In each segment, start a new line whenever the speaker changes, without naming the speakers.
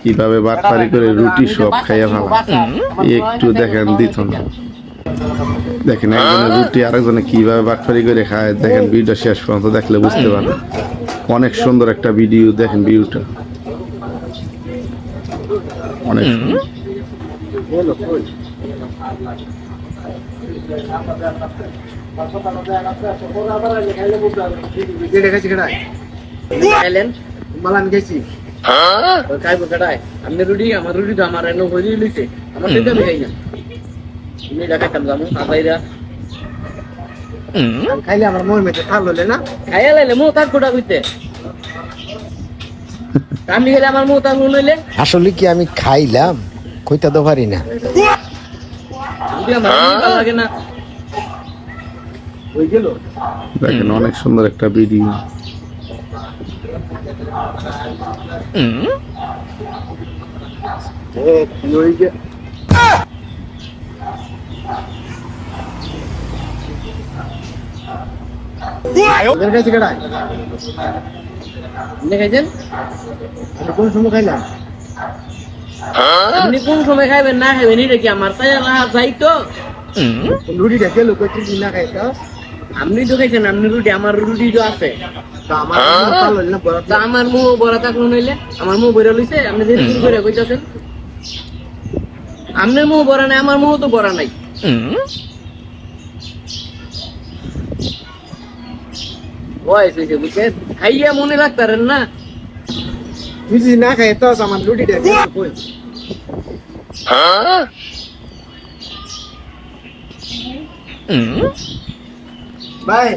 কিভাবে বাটপারি করে রুটি সব খাইয়া ভালো একটু দেখেন দিত না। দেখেন একজনের রুটি আরেকজনে কিভাবে বাটপারি করে খায় দেখেন, ভিডিও শেষ পর্যন্ত দেখলে বুঝতে পারবেন। অনেক সুন্দর একটা ভিডিও, দেখেন ভিডিওটা অনেক সুন্দর।
আপনি রুটি আমার রুটি তো আমার এনে হয়ে লইছে আমার সেটা আমি খাই না। তুমি দেখাইতাম যাবো আদাইরা খাইলে আমার মন মেতে থাল হলে না খাইয়া লাইলে মো তার কোটা কইতে আমি গেলে আমার মো তার মন হইলে
আসলে কি আমি খাইলাম কইতা তো পারি না।
যদি আমার ভালো লাগে না ওই গেল।
দেখেন অনেক সুন্দর একটা ভিডিও।
কোন সময় খাইলাম আপনি কোন সময় খাইবেন না খাইবেন এটা কি আমার যাই তো রুটিটা গেল না খাইতো আপনি তো খাইছেন আপনি রুটি আমার রুটি তো আছে আমার মুখ বড়া থাকলো নইলে আমার মুখ বড়া লইছে আপনি যে করে কইতাছেন আপনার মুখ বড়া নাই আমার মুখ তো বড়া নাই। খাইয়া মনে রাখতারেন না বুঝি না খাই তো আমার রুটিটা বাই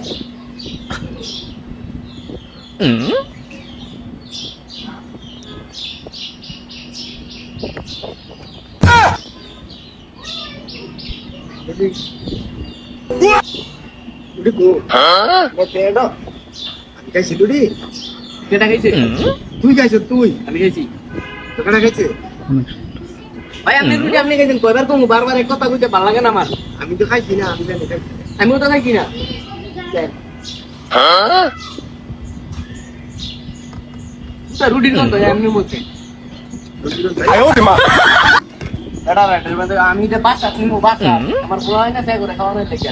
খাইছি রুটি কেটা খাইছে তুই খাইছ তুই আমি খাইছি তো কেটা খাইছে ভাই আপনি রুটি আপনি খাইছেন কয়বার কমু বারবার এক কথা কইতে ভালো লাগে না আমার। আমি তো খাইছি না আমি জানি খাইছি আমিও তো খাইছি না রুটির গন্ধ এমনি মধ্যে আমি যে বাচ্চা শুনবো বাচ্চা আমার বড় হয় না তাই করে খাওয়ানোর লেগে